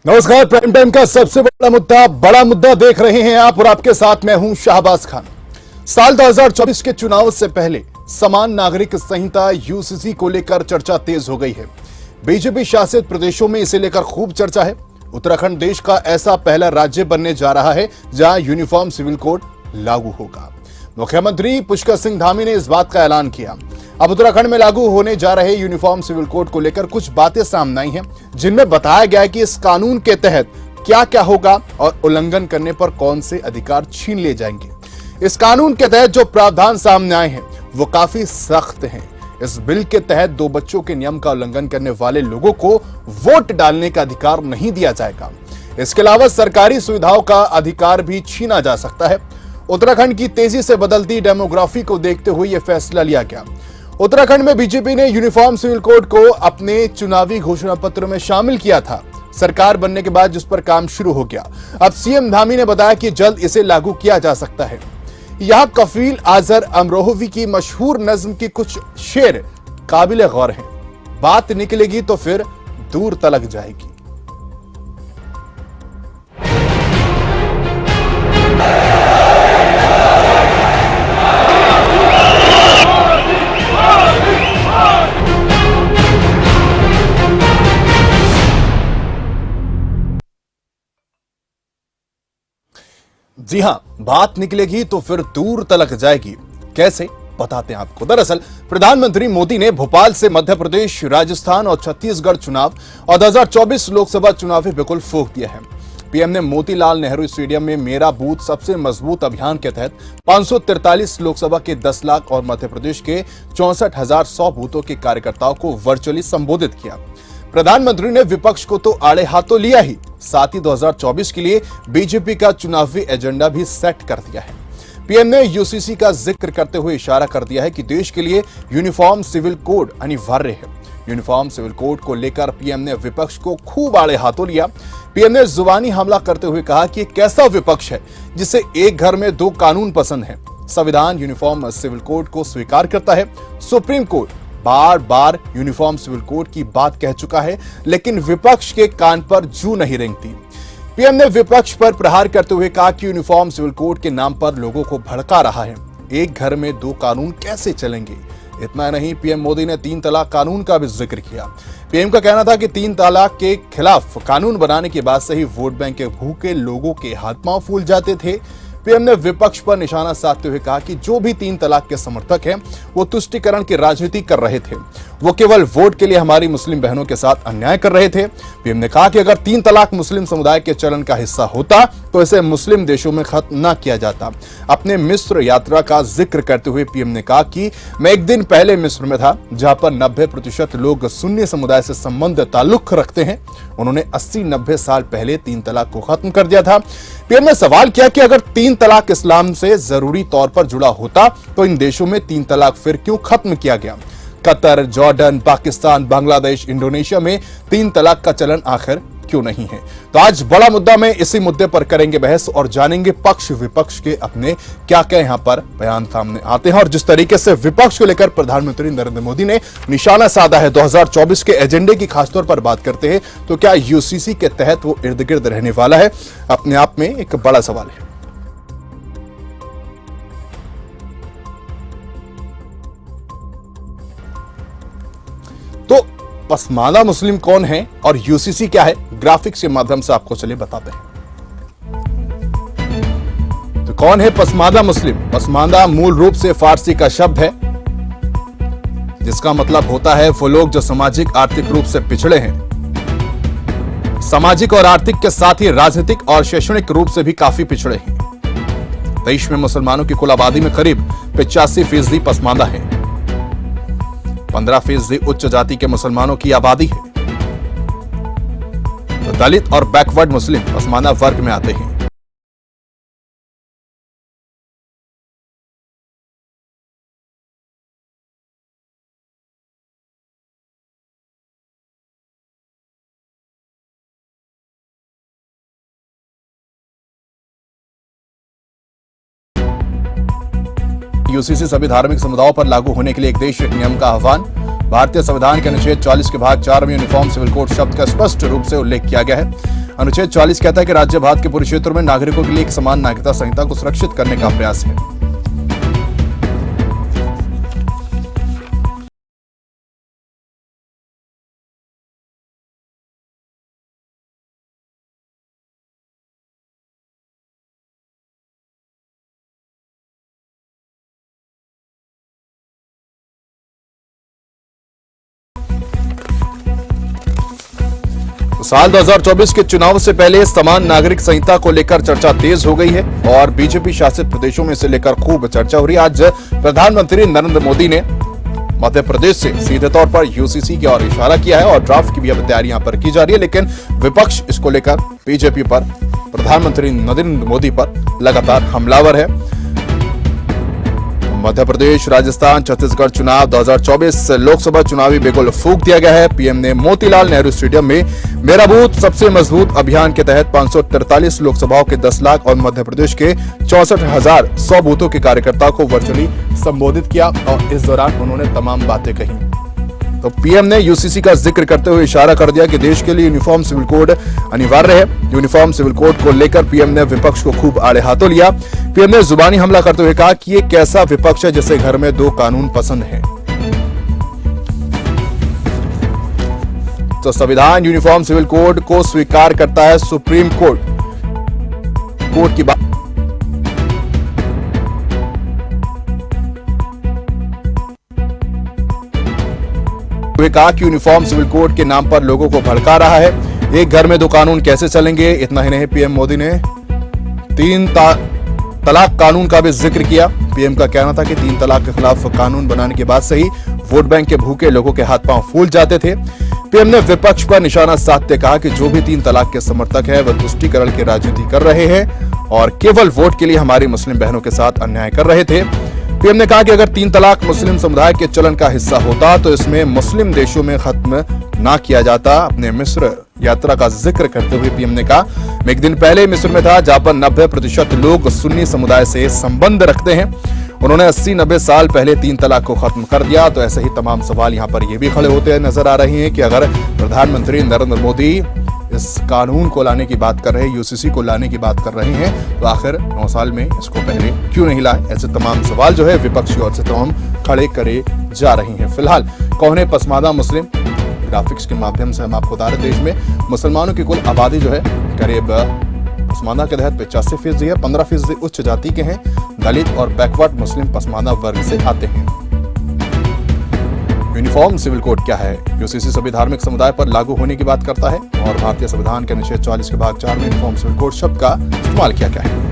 नमस्कार। Prime time का सबसे बड़ा मुद्दा देख रहे हैं आप और आपके साथ मैं हूं शाहबाज खान। साल 2024 के चुनाव से पहले समान नागरिक संहिता यूसीसी को लेकर चर्चा तेज हो गई है। बीजेपी शासित प्रदेशों में इसे लेकर खूब चर्चा है। उत्तराखंड देश का ऐसा पहला राज्य बनने जा रहा है जहां यूनिफॉर्म सिविल कोड लागू होगा। मुख्यमंत्री पुष्कर सिंह धामी ने इस बात का ऐलान किया। अब उत्तराखंड में लागू होने जा रहे यूनिफॉर्म सिविल कोड को लेकर कुछ बातें सामने आई हैं, जिनमें बताया गया है कि इस कानून के तहत क्या क्या होगा और उल्लंघन करने पर कौन से अधिकार छीन लिए जाएंगे। इस कानून के तहत जो प्रावधान सामने आए हैं वो काफी सख्त हैं। इस बिल के तहत 2 बच्चों के नियम का उल्लंघन करने वाले लोगों को वोट डालने का अधिकार नहीं दिया जाएगा। इसके अलावा सरकारी सुविधाओं का अधिकार भी छीना जा सकता है। उत्तराखंड की तेजी से बदलती डेमोग्राफी को देखते हुए यह फैसला लिया गया। उत्तराखंड में बीजेपी ने यूनिफॉर्म सिविल कोड को अपने चुनावी घोषणा पत्र में शामिल किया था। सरकार बनने के बाद जिस पर काम शुरू हो गया। अब सीएम धामी ने बताया कि जल्द इसे लागू किया जा सकता है। यहां कफील आजर अमरोहवी की मशहूर नज्म की कुछ शेर काबिल गौर हैं। बात निकलेगी तो फिर दूर तलक जाएगी। जी हां, बात निकलेगी तो फिर दूर तलक जाएगी। कैसे, बताते हैं आपको। दरअसल प्रधानमंत्री मोदी ने भोपाल से मध्य प्रदेश, राजस्थान और छत्तीसगढ़ चुनाव और 2024 लोकसभा चुनाव भी बिल्कुल फूंक दिया है। पीएम ने मोतीलाल नेहरू स्टेडियम में मेरा बूथ सबसे मजबूत अभियान के तहत 543 लोकसभा के 10 लाख और मध्य प्रदेश के 64,100 बूथों के कार्यकर्ताओं को वर्चुअली संबोधित किया। प्रधानमंत्री ने विपक्ष को तो आड़े हाथों लिया ही, साथ ही 2024 के लिए बीजेपी का चुनावी एजेंडा भी सेट कर दिया है। पीएम ने यूसीसी का जिक्र करते हुए इशारा कर दिया है कि देश के लिए यूनिफॉर्म सिविल कोड अनिवार्य है। यूनिफॉर्म सिविल कोड को लेकर पीएम ने विपक्ष को खूब आड़े हाथों लिया। पीएम ने जुबानी हमला करते हुए कहा कि कैसा विपक्ष है जिसे एक घर में 2 कानून पसंद है। संविधान यूनिफॉर्म सिविल कोड को स्वीकार करता है। सुप्रीम कोर्ट बार बार यूनिफॉर्म सिविल कोड की बात कह चुका है, लेकिन विपक्ष के कान पर जू नहीं रेंगती। पीएम ने विपक्ष पर प्रहार करते हुए कहा कि यूनिफॉर्म सिविल कोड के नाम पर लोगों को भड़का रहा है। एक घर में 2 कानून कैसे चलेंगे। इतना नहीं, पीएम मोदी ने 3 तलाक कानून का भी जिक्र किया। पीएम का कहना था कि 3 तलाक के खिलाफ कानून बनाने के बाद से ही वोट बैंक के भूखे लोगों के हाथ पांव फूल जाते थे। पीएम ने विपक्ष पर निशाना साधते हुए कहा कि जो भी 3 तलाक के समर्थक हैं वो तुष्टीकरण की राजनीति कर रहे थे। वो केवल वोट के लिए हमारी मुस्लिम बहनों के साथ अन्याय कर रहे थे। पीएम ने कहा कि अगर 3 तलाक मुस्लिम समुदाय के चलन का हिस्सा होता तो इसे मुस्लिम देशों में खत्म न किया जाता। अपने मिस्र यात्रा का जिक्र करते हुए पीएम ने कहा कि मैं एक दिन पहले मिस्र में था जहां पर 90% लोग सुन्नी समुदाय से संबंध ताल्लुक रखते हैं। उन्होंने 80-90 साल पहले 3 तलाक को खत्म कर दिया था। पीएम ने सवाल किया कि अगर 3 तलाक इस्लाम से जरूरी तौर पर जुड़ा होता तो इन देशों में 3 तलाक फिर क्यों खत्म किया गया। Qatar, Jordan, Pakistan, Bangladesh, Indonesia में 3 तलाक का चलन आखिर क्यों नहीं है। तो आज बड़ा मुद्दा में इसी मुद्दे पर करेंगे बहस और जानेंगे पक्ष विपक्ष के अपने क्या क्या यहां पर बयान सामने आते हैं और जिस तरीके से विपक्ष को लेकर प्रधानमंत्री नरेंद्र मोदी ने निशाना साधा है 2024 के एजेंडे की खासतौर पर बात करते हैं तो क्या यूसीसी के तहत वो इर्द गिर्द रहने वाला है, अपने आप में एक बड़ा सवाल है। तो पसमानदा मुस्लिम कौन है और यूसीसी क्या है, ग्राफिक्स के माध्यम से आपको चलिए बताते हैं। तो कौन है पसमानदा मुस्लिम। पसमानदा मूल रूप से फारसी का शब्द है जिसका मतलब होता है वो लोग जो सामाजिक आर्थिक रूप से पिछड़े हैं, सामाजिक और आर्थिक के साथ ही राजनीतिक और शैक्षणिक रूप से भी काफी पिछड़े हैं। देश में मुसलमानों की कुल आबादी में करीब 85% पसमानदा है। 15% उच्च जाति के मुसलमानों की आबादी है। तो दलित और बैकवर्ड मुस्लिम पसमानदा वर्ग में आते हैं। यूसीसी सभी धार्मिक समुदायों पर लागू होने के लिए एक देश एक नियम का आह्वान। भारतीय संविधान के अनुच्छेद 40 के भाग 4 में यूनिफॉर्म सिविल कोड शब्द का स्पष्ट रूप से उल्लेख किया गया है। अनुच्छेद 40 कहता है कि राज्य भारत के पूरे क्षेत्रों में नागरिकों के लिए एक समान नागरिकता संहिता को सुरक्षित करने का प्रयास है। साल 2024 के चुनाव से पहले समान नागरिक संहिता को लेकर चर्चा तेज हो गई है और बीजेपी शासित प्रदेशों में इसे लेकर खूब चर्चा हो रही है। आज प्रधानमंत्री नरेंद्र मोदी ने मध्य प्रदेश से सीधे तौर पर यूसीसी की ओर इशारा किया है और ड्राफ्ट की भी अब तैयारी यहां पर की जा रही है, लेकिन विपक्ष इसको लेकर बीजेपी पर, प्रधानमंत्री नरेंद्र मोदी पर लगातार हमलावर है। मध्य प्रदेश, राजस्थान, छत्तीसगढ़ चुनाव 2024 लोकसभा चुनावी बिगुल फूंक दिया गया है। पीएम ने मोतीलाल नेहरू स्टेडियम में मेरा बूथ सबसे मजबूत अभियान के तहत 543 लोकसभाओं के 10 लाख और मध्य प्रदेश के 64,100 बूथों के कार्यकर्ताओं को वर्चुअली संबोधित किया और इस दौरान उन्होंने तमाम बातें कही। तो पीएम ने यूसीसी का जिक्र करते हुए इशारा कर दिया कि देश के लिए यूनिफॉर्म सिविल कोड अनिवार्य है। यूनिफॉर्म सिविल कोड को लेकर पीएम ने विपक्ष को खूब आड़े हाथों लिया। पीएम ने जुबानी हमला करते हुए कहा कि ये कैसा विपक्ष है जिसे घर में 2 कानून पसंद है। तो संविधान यूनिफॉर्म सिविल कोड को स्वीकार करता है, सुप्रीम कोर्ट की बात कहा कि यूनिफॉर्म सिविल कोड के नाम पर लोगों को भड़का रहा है। एक घर में 2 कानून कैसे चलेंगे। इतना ही नहीं, पीएम मोदी ने 3 तलाक कानून का भी जिक्र किया। पीएम का कहना था कि 3 तलाक के खिलाफ कानून बनाने के बाद से ही वोट बैंक के भूखे लोगों के हाथ पांव फूल जाते थे। पीएम ने विपक्ष पर निशाना साधते कहा कि जो भी 3 तलाक के समर्थक है वह तुष्टीकरण की राजनीति कर रहे हैं और केवल वोट के लिए हमारी मुस्लिम बहनों के साथ अन्याय कर रहे थे। पीएम ने कहा कि अगर 3 तलाक मुस्लिम समुदाय के चलन का हिस्सा होता तो इसमें मुस्लिम देशों में खत्म ना किया जाता। अपने मिस्र यात्रा का जिक्र करते हुए पीएम ने कहा, मैं एक दिन पहले मिस्र में था जहां पर 90% लोग सुन्नी समुदाय से संबंध रखते हैं। उन्होंने 80-90 साल पहले 3 तलाक को खत्म कर दिया। तो ऐसे ही तमाम सवाल यहाँ पर ये भी खड़े होते नजर आ रहे हैं कि अगर प्रधानमंत्री नरेंद्र मोदी इस कानून को लाने की बात कर रहे हैं, यूसीसी को लाने की बात कर रहे हैं, तो आखिर 9 साल में इसको पहले क्यों नहीं लाए। ऐसे तमाम सवाल जो है विपक्ष की ओर से तमाम खड़े करे जा रहे हैं। फिलहाल कौन है पसमानदा मुस्लिम, ग्राफिक्स के माध्यम से हम आपको बता रहे, देश में मुसलमानों की कुल आबादी जो है करीब पसमानदा के तहत 85% है। 15% उच्च जाति के हैं। दलित और बैकवर्ड मुस्लिम पसमानदा वर्ग से आते हैं। यूनिफॉर्म सिविल कोड क्या है। यूसीसी सभी धार्मिक समुदाय पर लागू होने की बात करता है और भारतीय संविधान के अनुच्छेद 40 के भाग 4 में यूनिफॉर्म सिविल कोड शब्द का इस्तेमाल किया गया है।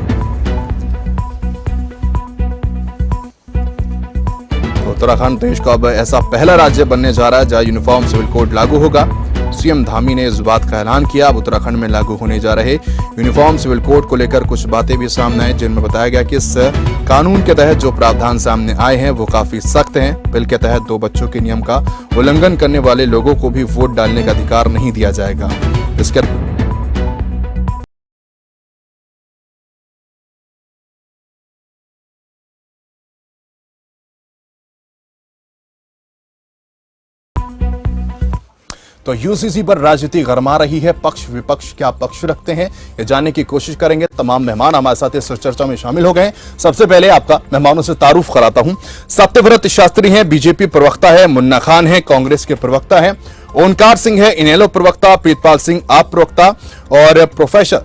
उत्तराखंड देश का अब ऐसा पहला राज्य बनने जा रहा है जहां यूनिफॉर्म सिविल कोड लागू होगा। सीएम धामी ने इस बात का ऐलान किया। अब उत्तराखंड में लागू होने जा रहे यूनिफॉर्म सिविल कोड को लेकर कुछ बातें भी सामने आई, जिनमें बताया गया कि इस कानून के तहत जो प्रावधान सामने आए हैं वो काफी सख्त हैं। बिल के तहत 2 बच्चों के नियम का उल्लंघन करने वाले लोगों को भी वोट डालने का अधिकार नहीं दिया जाएगा। इसके तो यूसीसी पर राजनीति गरमा रही है। पक्ष विपक्ष क्या पक्ष रखते हैं ये जानने की कोशिश करेंगे। तमाम मेहमान हमारे साथ इस चर्चा में शामिल हो गए हैं। सबसे पहले आपका मेहमानों से तारुफ कराता हूं। सत्यव्रत शास्त्री हैं, बीजेपी प्रवक्ता है। मुन्ना खान है, कांग्रेस के प्रवक्ता है। ओंकार सिंह है, इनेलो प्रवक्ता। प्रीतपाल सिंह आप प्रवक्ता और professor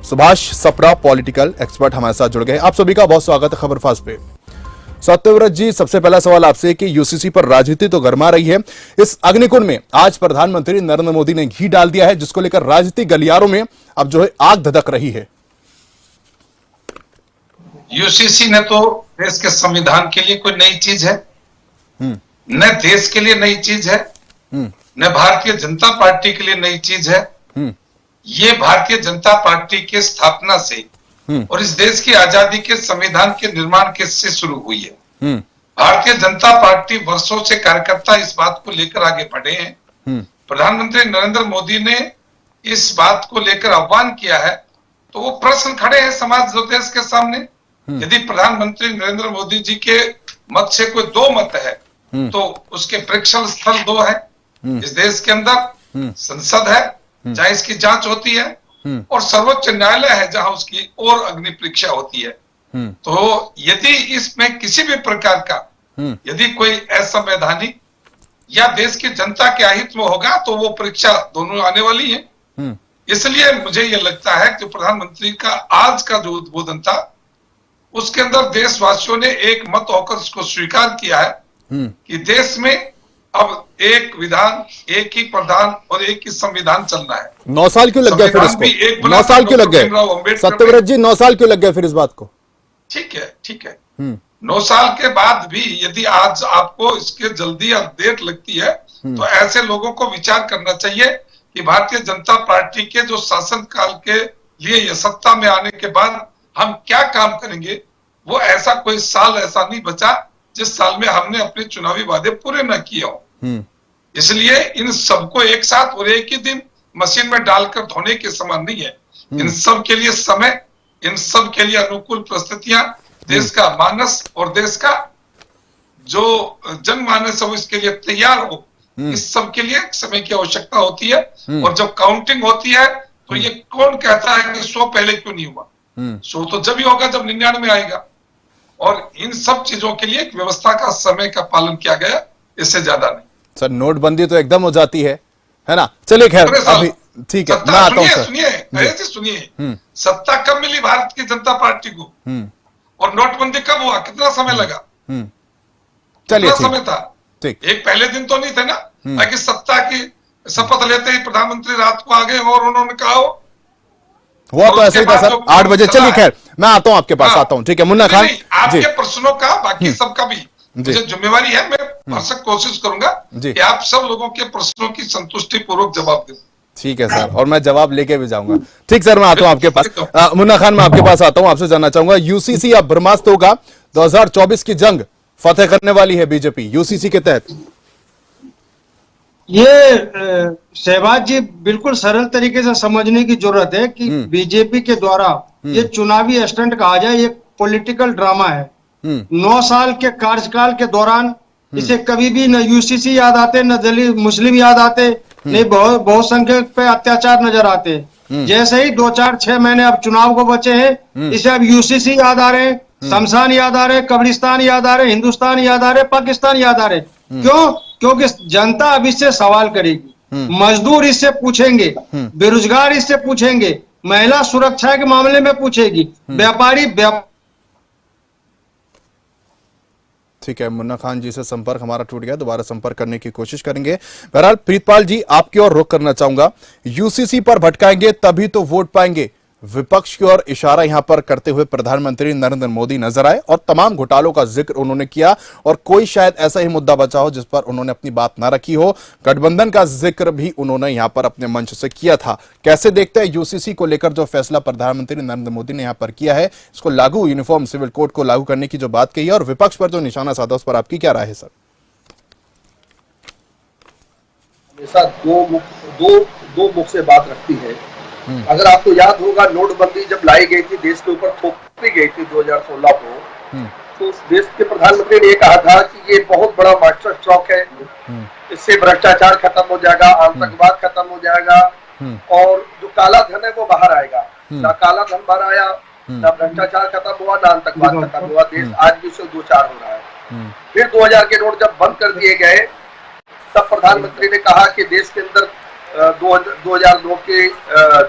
Subhash Sapra political expert हमारे साथ जुड़ गए। आप सभी का बहुत स्वागत है खबरफाज पे। सत्यव्रत जी, सबसे पहला सवाल आपसे कि यूसीसी पर राजनीति तो गरमा रही है, इस अग्निकुंड में आज प्रधानमंत्री नरेंद्र मोदी ने घी डाल दिया है, जिसको लेकर राजनीतिक गलियारों में अब जो है आग धधक रही है। यूसीसी ने तो देश के संविधान के लिए कोई नई चीज है, न देश के लिए नई चीज है, न भारतीय जनता पार्टी के लिए नई चीज है। ये भारतीय जनता पार्टी के स्थापना से और इस देश की आजादी के संविधान के निर्माण के से शुरू हुई है। भारतीय जनता पार्टी वर्षों से कार्यकर्ता इस बात को लेकर आगे बढ़े हैं। प्रधानमंत्री नरेंद्र मोदी ने इस बात को लेकर आह्वान किया है, तो वो प्रश्न खड़े हैं समाज जो देश के सामने। यदि प्रधानमंत्री नरेंद्र मोदी जी के मत से कोई 2 मत है, तो उसके प्रेक्षण स्थल 2 है। इस देश के अंदर संसद है जहां इसकी जांच होती है, और सर्वोच्च न्यायालय है जहां उसकी और अग्नि परीक्षा होती है। तो यदि इसमें किसी भी प्रकार का यदि कोई असंवैधानिक या देश की जनता के अहित में होगा तो वो परीक्षा दोनों आने वाली है। इसलिए मुझे ये लगता है कि प्रधानमंत्री का आज का जो उद्बोधन था उसके अंदर देशवासियों ने एक मत होकर उसको स्वीकार किया है कि देश में अब एक विधान, एक ही प्रधान और एक ही संविधान चलना है। 9 साल क्यों लग गए फिर इसको? 9 साल क्यों लग गए सत्यव्रत जी? 9 साल क्यों लग गए फिर इस बात को? ठीक है 9 साल के बाद भी यदि आज आपको इसके जल्दी अपडेट लगती है तो ऐसे लोगों को विचार करना चाहिए कि भारतीय जनता पार्टी के जो शासन काल के लिए ये सत्ता में आने के बाद हम क्या काम करेंगे। वो ऐसा कोई साल ऐसा नहीं बचा जिस साल में हमने अपने चुनावी वादे पूरे न किए हो। इसलिए इन सबको एक साथ और एक ही दिन मशीन में डालकर धोने के समान नहीं है। इन सब के लिए समय, इन सब के लिए अनुकूल परिस्थितियां, देश का मानस और देश का जो जनमानस है इसके लिए तैयार हो, इस सब के लिए समय की आवश्यकता होती है। और जब काउंटिंग होती है तो ये कौन कहता है कि 100 पहले क्यों नहीं हुआ? 100 तो जब ही होगा जब 99 आएगा। और इन सब चीजों के लिए एक व्यवस्था का समय का पालन किया गया, इससे ज्यादा नहीं। सर नोटबंदी तो एकदम हो जाती है ना? चलिए खैर अभी ठीक है, मैं आता हूं सर। सुनिए सत्ता कब मिली भारत की जनता पार्टी को और नोटबंदी कब हुआ? कितना समय लगा? चलिए समय था ठीक। एक पहले दिन तो नहीं थे ना, ताकि सत्ता की शपथ लेते ही प्रधानमंत्री रात को आ गए और उन्होंने कहा हुआ तो ऐसे ही था सर 8 बजे। चलिए खैर मैं आता हूं आपके पास, आता हूं। ठीक है मुन्ना खान, आपके प्रश्नों का बाकी सबका भी मुझे जिम्मेवारी है। मैं भरसक कोशिश करूंगा कि आप सब लोगों के प्रश्नों की संतुष्टि पूर्वक जवाब दें। ठीक है सर, और मैं जवाब लेके भी जाऊंगा। ठीक सर, मैं आता हूं आपके पास। मुन्ना खान मैं आपके पास आता हूं, आपसे जानना चाहूंगा यूसीसी अब ब्रह्मास्त्र होगा, 2024 की जंग फतेह करने वाली है बीजेपी यूसीसी के तहत। ये शहबाज जी बिल्कुल सरल तरीके से समझने की जरूरत है कि बीजेपी के द्वारा ये चुनावी स्टंट कहा जाए, ये पॉलिटिकल ड्रामा है। 9 साल के कार्यकाल के दौरान इसे कभी भी न यूसीसी याद आते, न दलित मुस्लिम याद आते, नहीं बहुसंख्यक पे अत्याचार नजर आते। जैसे ही 2-4-6 महीने अब चुनाव को बचे हैं, इसे अब यूसीसी याद आ रहे हैं, शमशान याद आ रहे हैं, कब्रिस्तान याद आ रहे हैं, हिंदुस्तान याद आ रहे हैं, पाकिस्तान याद आ रहे हैं। क्यों? क्योंकि जनता अब इससे सवाल करेगी, मजदूर इससे पूछेंगे, बेरोजगार इससे पूछेंगे, महिला सुरक्षा के मामले में पूछेगी, व्यापारी ठीक है, मुन्ना खान जी से संपर्क हमारा टूट गया, दोबारा संपर्क करने की कोशिश करेंगे। बहरहाल प्रीतपाल जी आपकी ओर रुख करना चाहूंगा, यूसीसी पर भटकाएंगे तभी तो वोट पाएंगे, विपक्ष की ओर इशारा यहां पर करते हुए प्रधानमंत्री नरेंद्र मोदी नजर आए और तमाम घोटालों का जिक्र उन्होंने किया और कोई शायद ऐसा ही मुद्दा बचा हो जिस पर उन्होंने अपनी बात ना रखी हो। गठबंधन का जिक्र भी उन्होंने यहां पर अपने मंच से किया था। कैसे देखते हैं यूसीसी को लेकर जो फैसला प्रधानमंत्री नरेंद्र मोदी ने यहां पर किया है, इसको लागू यूनिफॉर्म सिविल कोड को लागू करने की जो बात कही है और विपक्ष पर जो निशाना साधा उस पर आपकी क्या राय है सर? हमेशा दो मुख से बात रखती है। अगर आपको याद होगा, नोटबंदी जब लाई गई थी, देश के ऊपर थोपी गई थी 2016 को, तो देश के प्रधानमंत्री ने ये कहा था कि ये बहुत बड़ा मास्टर स्ट्रोक है, इससे भ्रष्टाचार खत्म हो जाएगा, आतंकवाद खत्म हो जाएगा और जो काला धन है वो बाहर आएगा। ना काला धन बाहर आया, ना भ्रष्टाचार खत्म हुआ, ना आतंकवाद खत्म हुआ। देश आज भी उससे 2-4 हो रहा है। फिर 2000 के नोट जब बंद कर दिए गए, तब प्रधानमंत्री ने कहा कि देश के अंदर 2000 नोट की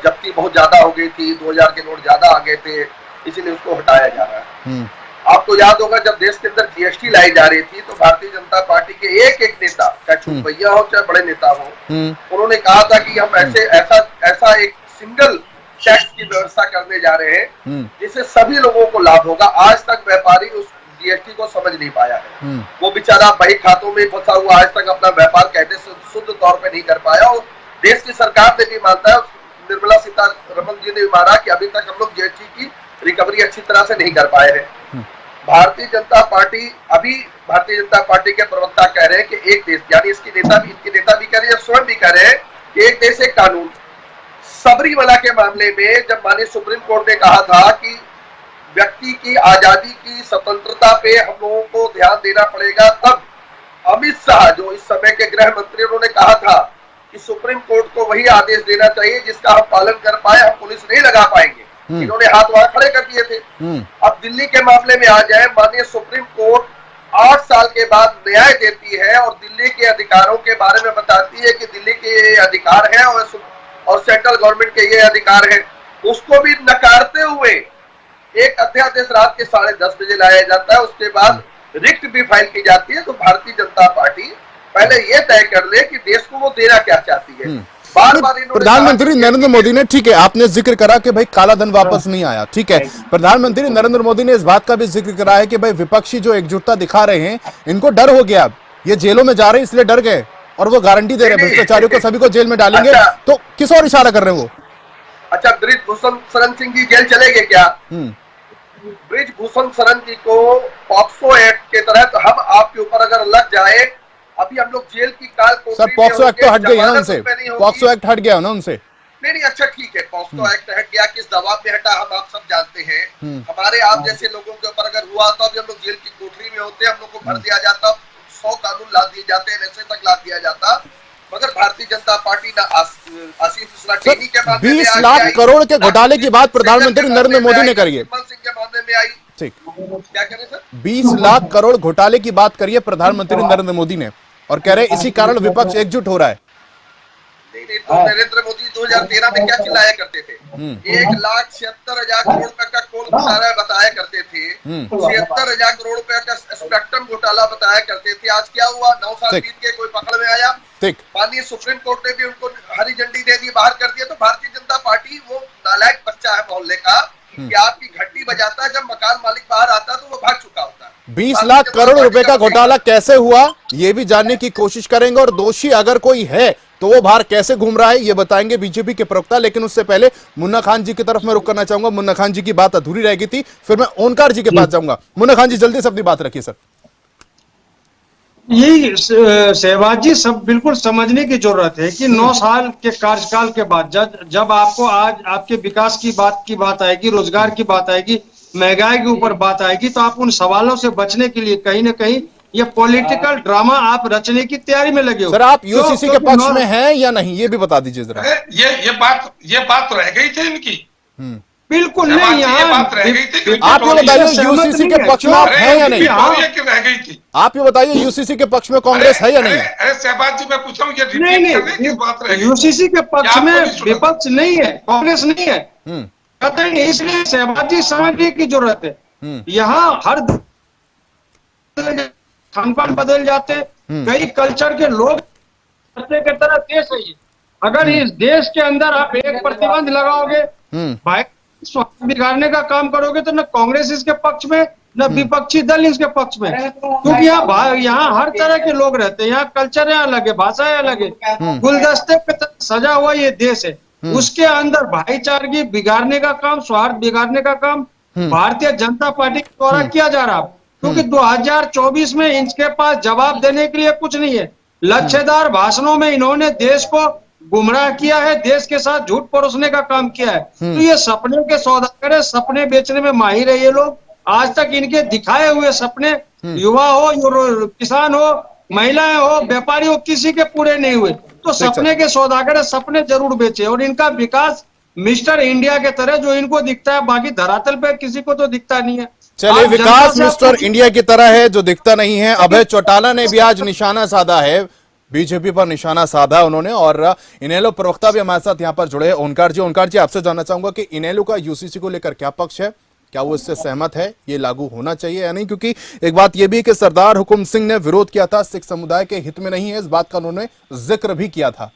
जब्ती बहुत ज्यादा हो गई थी, 2000 के नोट ज्यादा आ गए थे, इसीलिए उसको हटाया जा रहा है। आपको याद होगा, जब देश के अंदर जीएसटी लाई जा रही थी तो भारतीय जनता पार्टी के एक नेता, चाहे छोटे भैया हो चाहे बड़े नेता हो, उन्होंने कहा था कि हम ऐसा एक सिंगल टैक्स की व्यवस्था करने जा रहे हैं जिससे सभी लोगों को लाभ होगा। आज तक व्यापारी उस जीएसटी को समझ नहीं पाया है। वो बेचारा बही खातों में फंसा हुआ आज तक अपना व्यापार कहते शुद्ध तौर पे नहीं कर पाया। और देश की सरकार ने भी मानता है, निर्मला सीतारमण जी ने भी माना कि अभी तक हम लोग जीएसटी की रिकवरी अच्छी तरह से नहीं कर पाए हैं। भारतीय जनता पार्टी के प्रवक्ता कह रहे हैं कि एक देश, यानी इनके नेता भी कह रहे हैं, स्वयं भी कह रहे हैं कि एक देश एक कानून। सबरीमला के मामले में जब माननीय सुप्रीम कोर्ट ने कहा था कि व्यक्ति की आजादी की स्वतंत्रता पे हम लोगों को ध्यान देना पड़ेगा, तब अमित शाह जो इस समय के गृह मंत्री, उन्होंने कहा था कि सुप्रीम कोर्ट को वही आदेश देना चाहिए जिसका हम पालन कर पाए, हम पुलिस नहीं लगा पाएंगे। इन्होंने हाथ वहां खड़े कर दिए थे। अब दिल्ली के मामले में आ जाए, माननीय सुप्रीम कोर्ट 8 साल के बाद न्याय देती है और दिल्ली के अधिकारों के बारे में बताती है कि दिल्ली के ये अधिकार है और सेंट्रल गवर्नमेंट के ये अधिकार है, उसको भी नकारते हुए एक अध्यादेश रात के 10:30 बजे लाया जाता है। उसके बाद रिट भी फाइल की जाती है। तो भारतीय जनता पार्टी पहले ये तय कर ले कि देश को वो देना क्या चाहती है। बार बार प्रधानमंत्री नरेंद्र मोदी ने, ठीक है, आपने जिक्र करा कि भाई काला धन वापस नहीं आया, ठीक है, प्रधानमंत्री नरेंद्र मोदी ने इस बात का भी जिक्र करा है कि भाई विपक्षी जो एकजुटता दिखा रहे हैं, इनको डर हो गया, ये जेलों में जा रहे हैं इसलिए डर गए, और वो गारंटी दे रहे हैं भ्रष्टाचारियों को सभी को जेल में डालेंगे। तो किस और इशारा कर रहे हैं वो? अच्छा, ब्रिजभूषण शरण सिंह जी जेल चले गए क्या? ब्रिजभूषण शरण जी को पॉक्सो एक्ट के तहत हम आपके ऊपर अगर लग जाए, अभी हम लोग जेल की काल सर, पॉक्सो एक्ट तो हट गई है उनसे, पॉक्सो एक्ट हट गया ना उनसे। नहीं, अच्छा ठीक है, पॉक्सो एक्ट हट गया, किस दबाव में हटा हम आप सब जानते हैं। हमारे आप जैसे लोगों के ऊपर अगर हुआ तो अभी हम लोग जेल की कोठरी में होते, हम लोग को भर दिया जाता, 100 कानून ला दिए जाते, ऐसे तक ला दिया जाता। मगर भारतीय जनता पार्टी ना आशीष मिश्रा टेनी के मामले में 20 लाख करोड़ के घोटाले की बात प्रधानमंत्री नरेंद्र मोदी ने करी है। सिंह के मामले में आई, ठीक, क्या करें सर? 20 लाख करोड़ घोटाले की बात करी है प्रधानमंत्री नरेंद्र मोदी ने, और कह रहे इसी कारण विपक्ष एकजुट हो रहा है। नहीं, तो नरेंद्र मोदी 2013 में क्या चिल्लाया करते थे? 1,76,000 करोड़ रुपए का कोल घोटाला बताया करते थे, 76,000 करोड़ रुपए का स्पेक्ट्रम घोटाला बताया करते थे। आज क्या हुआ? 9 साल बीत के कोई पकड़ में आया? माननीय सुप्रीम कोर्ट ने भी उनको हरी झंडी दे दी, बाहर कर दिया। तो भारतीय जनता पार्टी वो नालायक बच्चा है मोहल्ले का कि आपकी घंटी बजाता है, जब मकान मालिक बाहर आता है तो वो भाग चुका होता है। 20 लाख करोड़ रुपए का घोटाला कैसे हुआ ये भी जानने की कोशिश करेंगे, और दोषी अगर कोई है तो वो बाहर कैसे घूम रहा है ये बताएंगे बीजेपी के प्रवक्ता। लेकिन उससे पहले मुन्ना खान जी की तरफ मैं रुक करना चाहूंगा। मुन्ना खान जी की बात अधूरी रह गई थी, फिर मैं ओंकार जी के पास जाऊंगा। मुन्ना खान जी जल्दी से अपनी बात रखिए सर। यही सहवाग जी सब बिल्कुल समझने की जरूरत है कि 9 साल के कार्यकाल के बाद जब आपको आज आपके विकास की बात आएगी, रोजगार की बात आएगी, महंगाई के ऊपर बात आएगी, तो आप उन सवालों से बचने के लिए कहीं ना कहीं ये पॉलिटिकल ड्रामा आप रचने की तैयारी में लगे हो। सर, आप यूसीसी के पक्ष में हैं या नहीं ये भी बता दीजिए जरा। ये बात रह गई थी इनकी, बिल्कुल नहीं, यहाँ बात रह गई थी। आप ये बताइए यूसीसी के पक्ष में आप हैं या नहीं? रह गई थी। आप ये बताइए यूसीसी के पक्ष में कांग्रेस है या नहीं? सहबाज जी, मैं पूछा हूँ, नहीं, यूसीसी के पक्ष में विपक्ष नहीं है, कांग्रेस नहीं है, कहते हैं। इसलिए सहबाज जी समझने की जरूरत है। यहाँ हर खान पान बदल जाते, कई कल्चर के लोग के तरह देश है ये। अगर इस देश के अंदर आप एक प्रतिबंध लगाओगे, भाई स्वास्थ्य बिगाड़ने का काम करोगे, तो न कांग्रेस इसके पक्ष में न विपक्षी दल इसके पक्ष में, क्योंकि यहाँ हर तरह के लोग रहते हैं, यहाँ कल्चर अलग है, भाषाएं अलग है, गुलदस्ते पे सजा हुआ ये देश है। उसके अंदर भाईचारगी बिगाड़ने का काम, स्वार्थ बिगाड़ने का काम भारतीय जनता पार्टी के द्वारा किया जा रहा है। क्योंकि 2024 में इनके पास जवाब देने के लिए कुछ नहीं है। लच्छेदार भाषणों में इन्होंने देश को गुमराह किया है, देश के साथ झूठ परोसने का काम किया है। तो ये सपने के सौदागर है, सपने बेचने में माहिर है ये लोग। आज तक इनके दिखाए हुए सपने, युवा हो, किसान हो, महिलाएं हो, व्यापारी हो, किसी के पूरे नहीं हुए। तो सपने के सौदागर है, सपने जरूर बेचे। और इनका विकास मिस्टर इंडिया के तरह जो इनको दिखता है, बाकी धरातल पे किसी को तो दिखता नहीं है। चलिए, विकास मिस्टर इंडिया की तरह है जो दिखता नहीं है। अभय चौटाला ने भी आज निशाना साधा है, बीजेपी पर निशाना साधा उन्होंने, और इनेलो प्रवक्ता भी हमारे साथ यहां पर जुड़े हैं, ओंकार जी आपसे जानना चाहूंगा कि इनेलो का यूसीसी को लेकर क्या पक्ष है, क्या वो इससे सहमत है, ये लागू होना चाहिए या नहीं? क्योंकि एक बात ये भी है कि सरदार हुकुम सिंह ने विरोध किया था, सिख समुदाय के हित में नहीं है, इस बात का उन्होंने जिक्र भी किया था।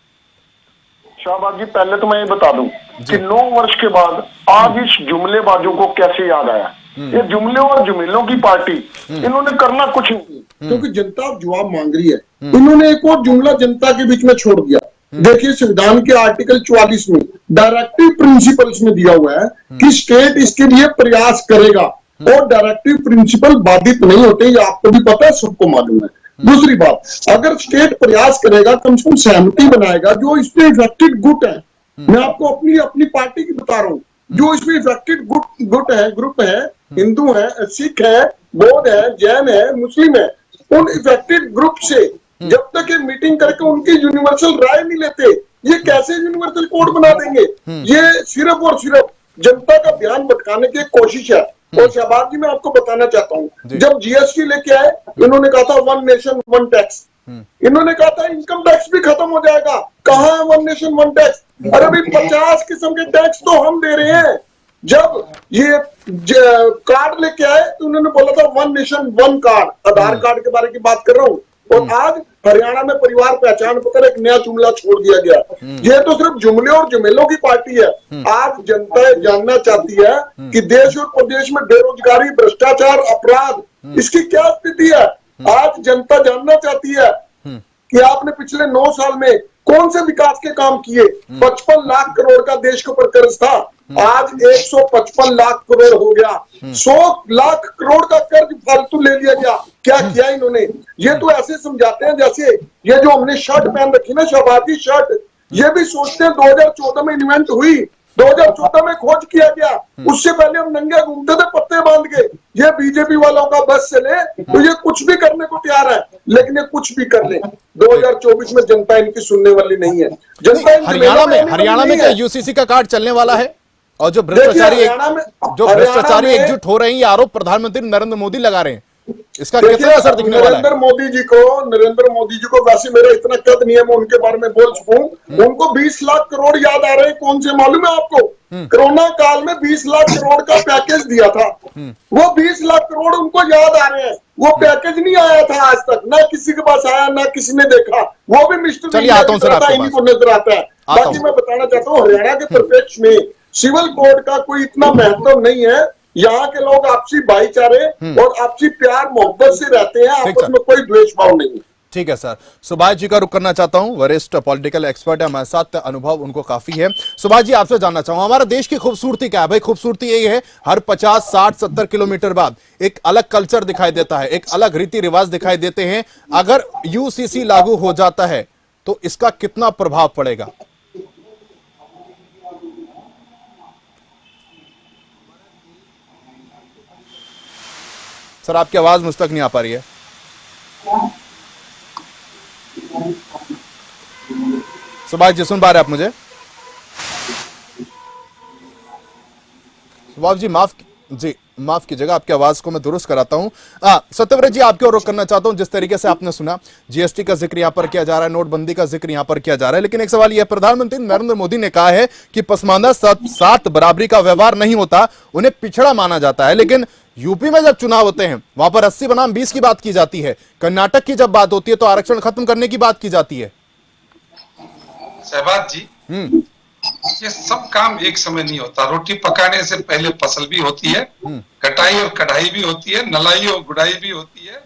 शाहबाज जी, पहले तो मैं ये बता दूं कि 9 वर्ष के बाद आज इस जुमलेबाजों को कैसे याद आया। ये जुमले और जुमेलों की पार्टी, इन्होंने करना कुछ नहीं, क्योंकि जनता जवाब मांग रही है। इन्होंने एक और जुमला जनता के बीच में छोड़ दिया। देखिए, संविधान के आर्टिकल 44 में डायरेक्टिव प्रिंसिपल्स में दिया हुआ है कि स्टेट इसके लिए प्रयास करेगा, और डायरेक्टिव प्रिंसिपल बाधित नहीं होते, ये आपको भी पता है, सबको मालूम है। दूसरी बात, अगर स्टेट प्रयास करेगा, कम से कम सहमति बनाएगा, जो इसमें इफेक्टेड गुट है, मैं आपको अपनी पार्टी की बता रहा हूँ, जो इसमें इफेक्टेड ग्रुप है, हिंदू है, सिख है, बौद्ध है, जैन है, मुस्लिम है, उन इफेक्टेड ग्रुप से जब तक ये मीटिंग करके उनकी यूनिवर्सल राय नहीं लेते, ये कैसे यूनिवर्सल कोड बना देंगे? ये सिर्फ और सिर्फ जनता का ध्यान भटकाने की कोशिश है। और शहबाज जी, मैं आपको बताना चाहता हूँ, जब जीएसटी लेके आए, इन्होंने कहा था 1 नेशन 1 टैक्स, इन्होंने कहा था इनकम टैक्स भी खत्म हो जाएगा। कहाँ है 1 नेशन 1 टैक्स? अरे भाई 50 किस्म के टैक्स तो हम दे रहे हैं। जब ये कार्ड लेके आए तो उन्होंने बोला था 1 नेशन 1 कार्ड, आधार कार्ड के बारे की बात कर रहा हूँ। और आज हरियाणा में परिवार पहचान पत्र एक नया जुमला छोड़ दिया गया। ये तो सिर्फ जुमले और जुमेलों की पार्टी है। आज जनता जानना चाहती है कि देश और प्रदेश में बेरोजगारी, भ्रष्टाचार, अपराध, इसकी क्या स्थिति है। आज जनता जानना चाहती है कि आपने पिछले 9 साल में कौन से विकास के काम किए। 55 लाख करोड़ का देश के ऊपर कर्ज था, आज 155 लाख करोड़ हो गया। 100 लाख करोड़ का कर्ज फालतू ले लिया गया। क्या किया इन्होंने? ये तो ऐसे समझाते हैं जैसे ये जो हमने शर्ट पहन रखी ना, शहबाजी शर्ट, ये भी सोचते हैं 2014 में इन्वेंट हुई, 2014 में खोज किया गया। उससे पहले हम नंगे घूमते थे पत्ते बांध के। ये बीजेपी वालों का बस चले तो ये कुछ भी करने को तैयार है, लेकिन ये कुछ भी कर ले, 2024 में जनता इनकी सुनने वाली नहीं है। जनता हरियाणा में क्या यूसीसी का कार्ड चलने वाला है? और जो भ्रष्टाचारी एकजुट हो रहे हैं, ये आरोप प्रधानमंत्री नरेंद्र मोदी लगा रहे हैं, इसका कितना असर दिखने वाला है? नरेंद्र मोदी जी को वैसे मेरा इतना कद नहीं है मैं उनके बारे में बोल सकूं। उनको 20 लाख करोड़ याद आ रहे हैं, कौन से मालूम है आपको? कोरोना काल में 20 लाख करोड़ का पैकेज दिया था, वो 20 लाख करोड़ उनको याद आ रहे हैं। वो पैकेज नहीं आया था आज तक, ना किसी के पास आया, ना किसी ने देखा। वो भी मिस्टर इन्हीं को नजर आता है। बाकी मैं बताना चाहता हूँ, हरियाणा के परिप्रेक्ष्य में सिविल कोड का कोई इतना महत्व नहीं है। यहाँ के लोग आपसी भाईचारे और आपसी प्यार मोहब्बत से रहते हैं, आपस में कोई द्वेष भाव नहीं। ठीक है सर, सुभाष जी का रुख करना चाहता हूं, वरिष्ठ पॉलिटिकल एक्सपर्ट है हमारे साथ, अनुभव उनको काफी है। सुभाष जी, आपसे जानना चाहूंगा, हमारा देश की खूबसूरती क्या है? भाई खूबसूरती यही है, हर 50, 60, 70 किलोमीटर बाद एक अलग कल्चर दिखाई देता है, एक अलग रीति रिवाज दिखाई देते हैं। अगर यूसीसी लागू हो जाता है तो इसका कितना प्रभाव पड़ेगा? सर, आपकी आवाज मुझ तक नहीं आ पा रही है। सुभाष जी, सुन पा रहे आप मुझे? सुभाष जी, माफ कीजिएगा, आपकी आवाज को मैं दुरुस्त कराता हूं। सत्यव्रत जी, आपके और रुख करना चाहता हूं। जिस तरीके से आपने सुना, जीएसटी का जिक्र यहां पर किया जा रहा है, नोटबंदी का जिक्र यहां पर किया जा रहा है, लेकिन एक सवाल यह, प्रधानमंत्री नरेंद्र मोदी ने कहा है कि पसमानदा साथ बराबरी का व्यवहार नहीं होता, उन्हें पिछड़ा माना जाता है। लेकिन यूपी में जब चुनाव होते हैं वहां पर 80 बनाम 20 की बात की जाती है। कर्नाटक की जब बात होती है तो आरक्षण खत्म करने की बात की जाती है। शहबाज जी, ये सब काम एक समय नहीं होता। रोटी पकाने से पहले फसल भी होती है, कटाई और कढ़ाई भी होती है, नलाई और गुड़ाई भी होती है,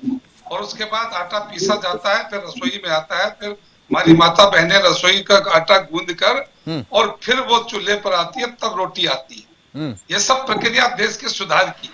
और उसके बाद आटा पीसा जाता है, फिर रसोई में आता है, फिर हमारी माता बहनें रसोई का आटा गूंद कर और फिर वो चूल्हे पर आती है, तब रोटी आती है। ये सब प्रक्रिया देश के सुधार की।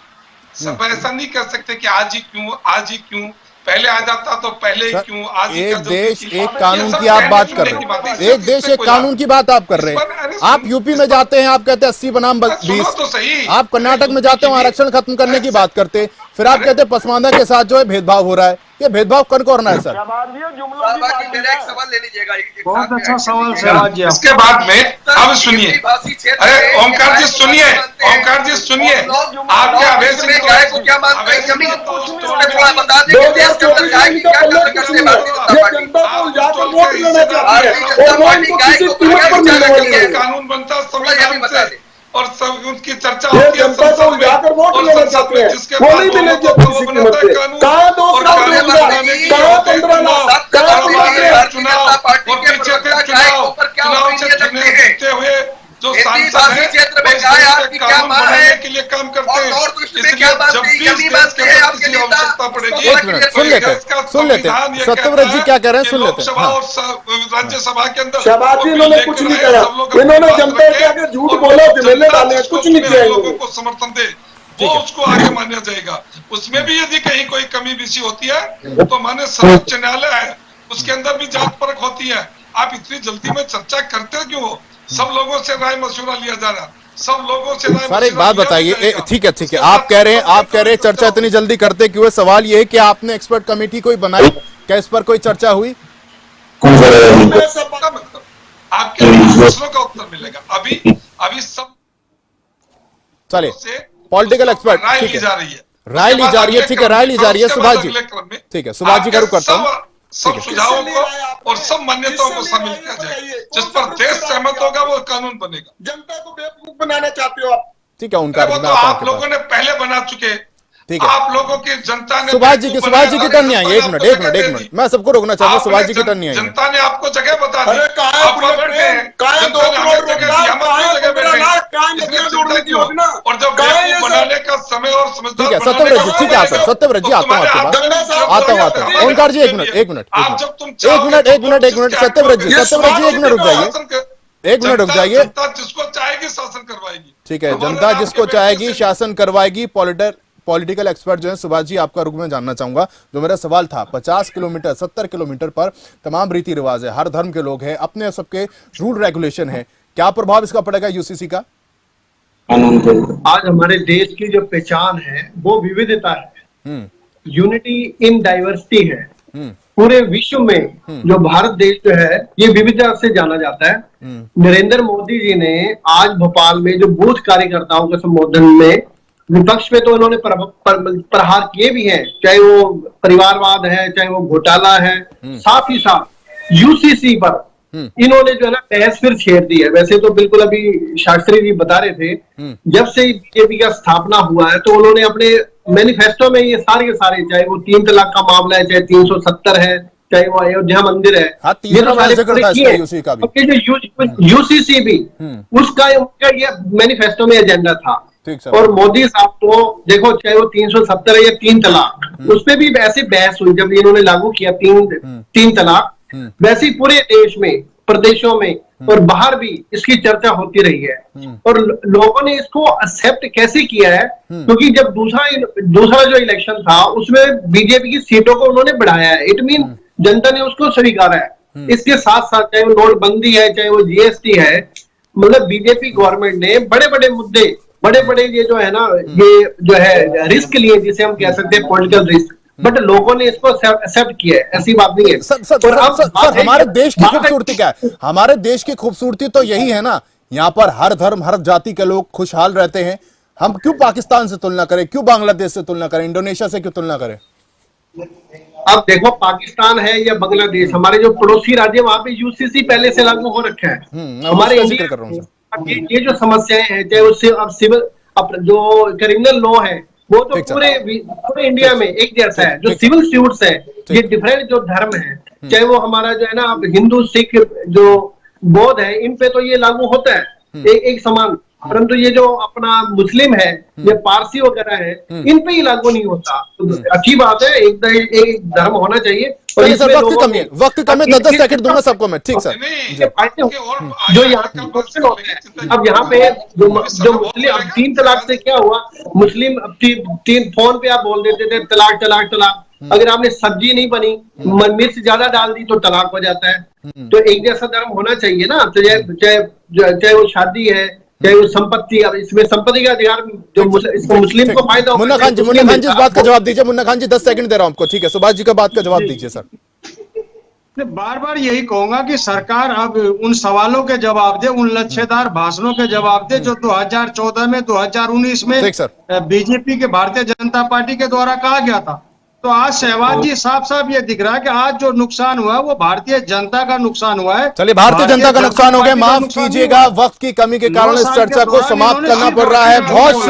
सब ऐसा नहीं कर सकते कि आज ही क्यों, पहले आ जाता तो पहले ही क्यों, आज एक देश एक कानून की आप बात कर रहे हैं, एक देश एक कानून की बात आप कर रहे हैं। आप यूपी में जाते हैं, आप कहते हैं 80 बनाम 20, तो सही। आप कर्नाटक में जाते हो, आरक्षण खत्म करने की बात करते, फिर आप कहते हैं पसमानदा के साथ जो है भेदभाव हो रहा है। ये भेदभाव कौन करना है सर? मेरा एक सवाल ले लीजिएगा। बहुत अच्छा सवाल शहबाज जी। इसके बाद में अब सुनिए, अरे ओमकार जी सुनिए, आपके आवेश में ये जनता को उजागर वोट लेना चाहती है और वो इनको किसी कीमत पर मिलने वाली है। कानून बनता संविधान से और सब उनकी चर्चा ये होती है जनता को उजागर वोट लेना चाहते हैं, वो नहीं मिलेगी किसी कीमत पे। कहाँ 2 लाख रोजगार, कहाँ 15 लाख, कहाँ हुए जो सांसद है क्षेत्र में क्या है, आपकी क्या मांग है के लिए काम करते हैं। नॉर्थ ईस्ट में क्या बात की, यदि बात है आपके नेता, आवश्यकता पड़ेगी, एक मिनट सुन लेते हैं सत्यव्रत जी क्या कह रहे हैं, सुन लेते हैं। और राज्यसभा के अंदर शहबाज जी इन्होंने कुछ नहीं करा, इन्होंने जनता के आगे झूठ बोला, जिम्मेदार डाले, कुछ नहीं किया लोगों को समर्थन दे, वो उसको आगे माना जाएगा। उसमें भी यदि कहीं कोई कमी बेसी होती है तो माने सर्वोच्च न्यायालय है, उसके अंदर भी जांच परख होती है। आप इतनी जल्दी में चर्चा करते क्यों? सब लोगों से राय मशवरा लिया जा रहा, सब लोगों से राय। सर एक बात बताइए, ठीक है, आप कह रहे हैं चर्चा इतनी जल्दी करते क्यों? सवाल ये है कि आपने एक्सपर्ट कमेटी कोई बनाई, क्या इस पर कोई चर्चा हुई? का मतलब आपके प्रश्नों का उत्तर मिलेगा। अभी सब चलिए, पॉलिटिकल एक्सपर्ट, राय ठीक ली है, जा रही है, राय ली जा रही है, ठीक है, राय ली जा रही है। सुभाष जी, जी, ठीक है, सुभाष जी का रुख करता हूं। सब सुझावों को और सब मान्यताओं को शामिल किया जाएगा, जिस पर देश सहमत होगा वो कानून बनेगा। जनता को बेवकूफ बनाना चाहते हो आप? ठीक है, उनका वो तो आप लोगों ने पहले बना चुके, ठीक है। आप लोगों की जनता ने सुभाष जी की टर्न नहीं आई। एक मिनट, मैं सबको रोकना चाहूंगा। सुभाष जी की टर्न नहीं आई। जनता ने आपको जगह बता दी, अरे कहाँ आप वहाँ बैठे हैं, जनता ने हमें जगह दी, हम अपनी जगह बैठे हैं, इसमें चिंता क्यों? और जब बेवकूफ बनाने का समय और समझदार, ठीक है, सत्यव्रत जी, ठीक है, आप सत्यव्रत जी, आता हूँ आपके पास, आता हूँ। ओंकार जी, एक मिनट, सत्यव्रत जी, एक मिनट रुक जाइए, एक मिनट रुक जाइए। जनता जिसको चाहेगी शासन करवाएगी। ठीक है, जनता जिसको चाहेगी शासन करवाएगी। पॉलिटिकल एक्सपर्ट जो है सुभाष जी, आपका रुख में जानना चाहूंगा। जो मेरा सवाल था, 50 किलोमीटर 70 किलोमीटर पर तमाम रीति रिवाज है, हर धर्म के लोग हैं, अपने सबके रूल रेगुलेशन है, क्या प्रभाव इसका पड़ेगा यूसीसी का? आज हमारे देश की जो पहचान है वो विविधता है, यूनिटी इन डाइवर्सिटी है। पूरे विश्व में जो भारत देश जो है ये विविधता से जाना जाता है। नरेंद्र मोदी जी ने आज भोपाल में जो बूथ कार्यकर्ताओं के संबोधन में विपक्ष पे तो उन्होंने प्रहार किए भी हैं, चाहे वो परिवारवाद है, चाहे वो घोटाला है, साथ ही साथ यूसीसी पर इन्होंने जो है ना बहस फिर छेड़ दी है। वैसे तो बिल्कुल अभी शास्त्री जी बता रहे थे, जब से बीजेपी का स्थापना हुआ है तो उन्होंने अपने मैनिफेस्टो में ये सारे के सारे, चाहे वो 3 तलाक का मामला है, चाहे 370 है, चाहे वो अयोध्या मंदिर है, ये तो सारे यूसीसी भी उसका ये मैनिफेस्टो में एजेंडा था। और मोदी साहब तो देखो, चाहे वो 370 या 3 तलाक, उसपे भी ऐसी बहस हुई जब इन्होंने लागू किया 3 तलाक। वैसे ही पूरे देश में, प्रदेशों में और बाहर भी इसकी चर्चा होती रही है। और लोगों ने इसको एक्सेप्ट कैसे किया है, क्योंकि जब दूसरा जो इलेक्शन था उसमें बीजेपी की सीटों को उन्होंने बढ़ाया है। इट मीन जनता ने उसको स्वीकारा है। इसके साथ साथ चाहे वो नोटबंदी है, चाहे वो जीएसटी है, मतलब बीजेपी गवर्नमेंट ने बड़े बड़े मुद्दे, बड़े बड़े ये जो है ना, ये जो है रिस्क लिए, जिसे हम कह सकते हैं पॉलिटिकल रिस्क, बट लोगों ने इसको एक्सेप्ट किया है, ऐसी बात नहीं है। सर, हमारे देश की खूबसूरती क्या है? हमारे देश की खूबसूरती तो यही है ना, यहाँ पर हर धर्म हर जाति के लोग खुशहाल रहते हैं। हम क्यों पाकिस्तान से तुलना करें, क्यों बांग्लादेश से तुलना करें, इंडोनेशिया से क्यों तुलना करें? अब देखो, पाकिस्तान है या बांग्लादेश, हमारे जो पड़ोसी राज्य, वहां पे यूसीसी पहले से लागू हो रखा है। हमारे इंडिया कर रहा हूँ, ये जो समस्याएं हैं, चाहे उससे अब सिविल, अब जो क्रिमिनल लॉ है, वो तो पूरे इंडिया में एक जैसा है। जो सिविल सूट्स है, ये डिफरेंट जो धर्म है, चाहे वो हमारा जो है ना, अब हिंदू, सिख, जो बौद्ध है, इन पे तो ये लागू होता है एक समान। परंतु ये जो अपना मुस्लिम है या पारसी वगैरह है, इन पे ही लागू नहीं होता। तो अच्छी बात है, एक धर्म होना चाहिए। और सर, वक्त कम है, 10 सेकंड दूंगा सबको मैं। ठीक सर, जो यहाँ क्वेश्चन होते हैं, अब यहाँ पे जो मुस्लिम, अब 3 तलाक से क्या हुआ, मुस्लिम अब 3 फोन पे आप बोल देते थे तलाक तलाक तलाक। अगर आपने सब्जी नहीं बनी, मिर्च ज्यादा डाल दी तो तलाक हो जाता है। तो एक जैसा धर्म होना चाहिए ना। तो चाहे वो शादी है, चाहे वो संपत्ति, अब इसमें संपत्ति का अधिकार जो इसको मुस्लिम को फायदा होगा। मुन्ना खान जी इस बात का जवाब दीजिए। मुन्ना खान जी 10 सेकंड दे रहा हूं आपको, ठीक है? सुभाष जी का बात का जवाब दीजिए सर। बार बार यही कहूंगा कि सरकार अब उन सवालों के जवाब दे, उन लच्छेदार भाषणों के जवाब दे जो 2014 में, 2019 में बीजेपी के, भारतीय जनता पार्टी के द्वारा कहा गया था। तो आज शहबाज जी साफ साफ ये दिख रहा है कि आज जो नुकसान हुआ है वो भारतीय जनता का नुकसान हुआ है। चलिए, भारतीय जनता का नुकसान हो गया, माफ कीजिएगा, वक्त की कमी के कारण इस चर्चा को समाप्त करना पड़ रहा है। बहुत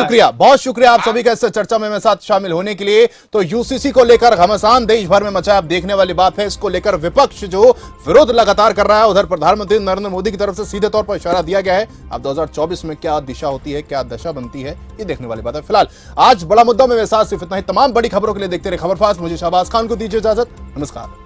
शुक्रिया आप सभी का इस चर्चा में मेरे साथ शामिल होने के लिए। तो यूसीसी को लेकर घमासान देश भर में मचा, अब देखने वाली बात है। इसको लेकर विपक्ष जो विरोध लगातार कर रहा है, उधर प्रधानमंत्री नरेंद्र मोदी की तरफ से सीधे तौर पर इशारा दिया गया है। अब 2024 में क्या दिशा होती है, क्या दशा बनती है, ये देखने वाली बात है। फिलहाल आज बड़ा मुद्दा में मेरे साथ सिर्फ इतना ही। तमाम बड़ी खबरों के लिए देखते रहे खबर फास्ट। मुझे शाहबाज खान को दीजिए इजाजत। नमस्कार।